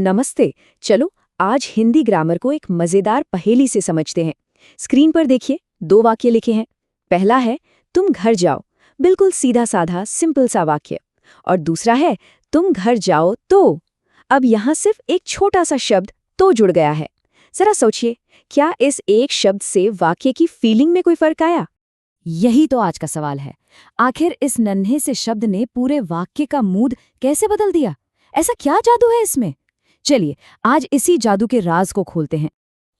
नमस्ते। चलो आज हिंदी ग्रामर को एक मजेदार पहेली से समझते हैं। स्क्रीन पर देखिए, 2 वाक्य लिखे हैं। पहला है तुम घर जाओ, बिल्कुल सीधा साधा सिंपल सा वाक्य। और दूसरा है तुम घर जाओ तो। अब यहाँ सिर्फ एक छोटा सा शब्द तो जुड़ गया है। जरा सोचिए, क्या इस एक शब्द से वाक्य की फीलिंग में कोई फर्क आया? यही तो आज का सवाल है। आखिर इस नन्हे से शब्द ने पूरे वाक्य का मूड कैसे बदल दिया? ऐसा क्या जादू है इसमें? चलिए आज इसी जादू के राज को खोलते हैं।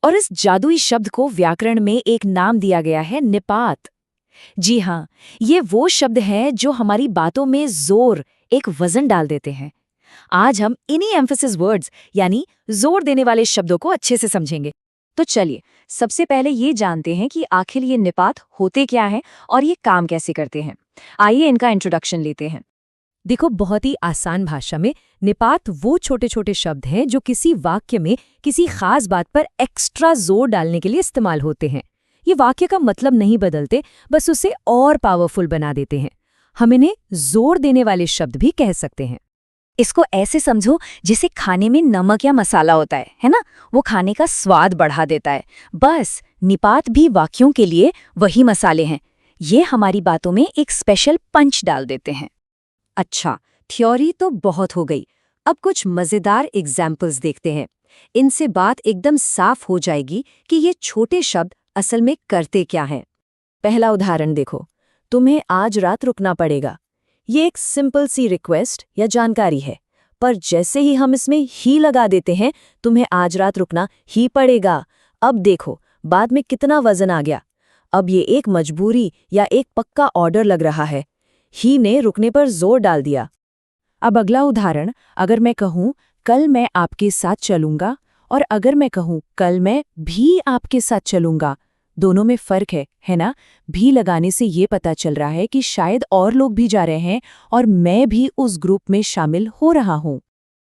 और इस जादुई शब्द को व्याकरण में एक नाम दिया गया है, निपात। जी हाँ, ये वो शब्द हैं जो हमारी बातों में जोर, एक वजन डाल देते हैं। आज हम इन्हीं एम्फेसिस वर्ड्स यानी जोर देने वाले शब्दों को अच्छे से समझेंगे। तो चलिए सबसे पहले ये जानते हैं कि आखिर ये निपात होते क्या हैं और ये काम कैसे करते हैं। आइए इनका इंट्रोडक्शन लेते हैं। देखो, बहुत ही आसान भाषा में निपात वो छोटे छोटे शब्द हैं जो किसी वाक्य में किसी खास बात पर एक्स्ट्रा जोर डालने के लिए इस्तेमाल होते हैं। ये वाक्य का मतलब नहीं बदलते, बस उसे और पावरफुल बना देते हैं। हम इन्हें जोर देने वाले शब्द भी कह सकते हैं। इसको ऐसे समझो जैसे खाने में नमक या मसाला होता है ना? वो खाने का स्वाद बढ़ा देता है। बस निपात भी वाक्यों के लिए वही मसाले हैं। ये हमारी बातों में एक स्पेशल पंच डाल देते हैं। अच्छा, थ्योरी तो बहुत हो गई। अब कुछ मजेदार एग्जाम्पल्स देखते हैं। इनसे बात एकदम साफ हो जाएगी कि ये छोटे शब्द असल में करते क्या हैं। पहला उदाहरण देखो, तुम्हें आज रात रुकना पड़ेगा। ये एक सिंपल सी रिक्वेस्ट या जानकारी है, पर जैसे ही हम इसमें ही लगा देते हैं, तुम्हें आज रात रुकना ही पड़ेगा। अब देखो बाद में कितना वजन आ गया। अब ये एक मजबूरी या एक पक्का ऑर्डर लग रहा है। ही ने रुकने पर जोर डाल दिया। अब अगला उदाहरण, अगर मैं कहूँ कल मैं आपके साथ चलूंगा और अगर मैं कहूँ कल मैं भी आपके साथ चलूंगा, दोनों में फर्क है ना? भी लगाने से ये पता चल रहा है कि शायद और लोग भी जा रहे हैं और मैं भी उस ग्रुप में शामिल हो रहा हूँ।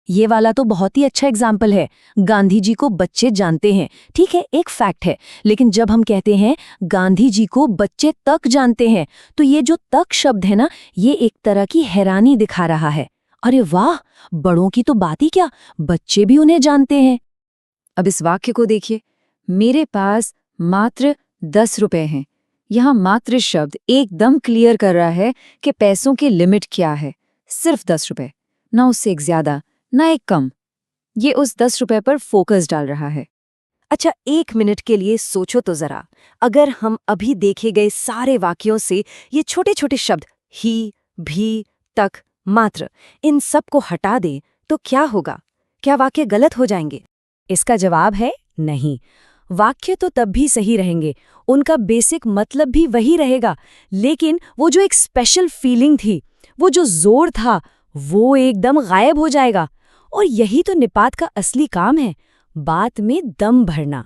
ये वाला तो बहुत ही अच्छा एग्जाम्पल है। गांधी जी को बच्चे जानते हैं, ठीक है, एक फैक्ट है। लेकिन जब हम कहते हैं गांधी जी को बच्चे तक जानते हैं, तो ये जो तक शब्द है ना, ये एक तरह की हैरानी दिखा रहा है। अरे वाह, बड़ों की तो बात ही क्या, बच्चे भी उन्हें जानते हैं। अब इस वाक्य को देखिए, मेरे पास मात्र 10 रुपए हैं। यहाँ मात्र शब्द एकदम क्लियर कर रहा है कि पैसों की लिमिट क्या है। सिर्फ 10 रुपए, ना उससे एक ज्यादा ना एक कम। ये उस 10 रुपए पर फोकस डाल रहा है। अच्छा, 1 मिनट के लिए सोचो तो जरा, अगर हम अभी देखे गए सारे वाक्यों से ये छोटे छोटे शब्द ही, भी, तक, मात्र, इन सब को हटा दें तो क्या होगा? क्या वाक्य गलत हो जाएंगे? इसका जवाब है नहीं। वाक्य तो तब भी सही रहेंगे, उनका बेसिक मतलब भी वही रहेगा, लेकिन वो जो एक स्पेशल फीलिंग थी, वो जो जोर था, वो एकदम गायब हो जाएगा। और यही तो निपात का असली काम है, बात में दम भरना।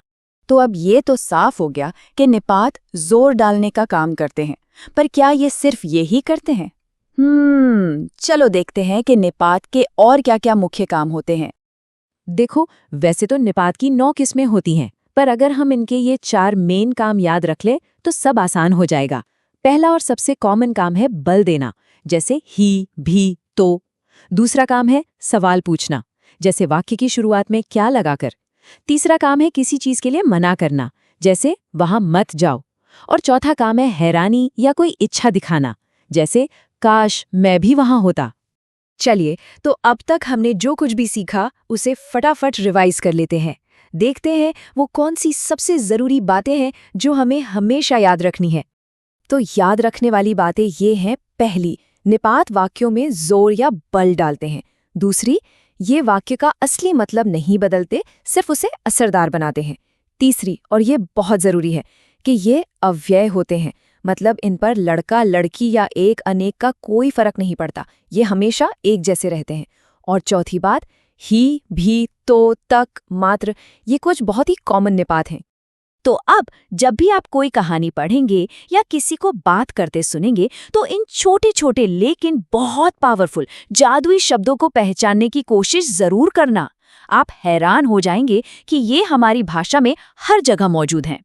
तो अब ये तो साफ हो गया कि निपात जोर डालने का काम करते हैं, पर क्या ये सिर्फ यही करते हैं? चलो देखते हैं कि निपात के और क्या क्या मुख्य काम होते हैं। देखो, वैसे तो निपात की 9 किस्में होती हैं, पर अगर हम इनके ये 4 मेन काम याद रख ले तो सब आसान हो जाएगा। पहला और सबसे कॉमन काम है बल देना, जैसे ही, भी, तो। दूसरा काम है सवाल पूछना, जैसे वाक्य की शुरुआत में क्या लगाकर। तीसरा काम है किसी चीज के लिए मना करना, जैसे वहां मत जाओ। और चौथा काम है हैरानी या कोई इच्छा दिखाना, जैसे काश मैं भी वहां होता। चलिए, तो अब तक हमने जो कुछ भी सीखा उसे फटाफट रिवाइज कर लेते हैं। देखते हैं वो कौन सी सबसे जरूरी बातें हैं जो हमें हमेशा याद रखनी है। तो याद रखने वाली बातें ये हैं, पहली, निपात वाक्यों में जोर या बल डालते हैं। दूसरी, ये वाक्य का असली मतलब नहीं बदलते, सिर्फ उसे असरदार बनाते हैं। तीसरी, और ये बहुत जरूरी है, कि ये अव्यय होते हैं, मतलब इन पर लड़का लड़की या एक अनेक का कोई फर्क नहीं पड़ता, ये हमेशा एक जैसे रहते हैं। और चौथी बात, ही, भी, तो, तक, मात्र, ये कुछ बहुत ही कॉमन निपात हैं। तो अब जब भी आप कोई कहानी पढ़ेंगे या किसी को बात करते सुनेंगे, तो इन छोटे छोटे लेकिन बहुत पावरफुल जादुई शब्दों को पहचानने की कोशिश जरूर करना। आप हैरान हो जाएंगे कि ये हमारी भाषा में हर जगह मौजूद हैं।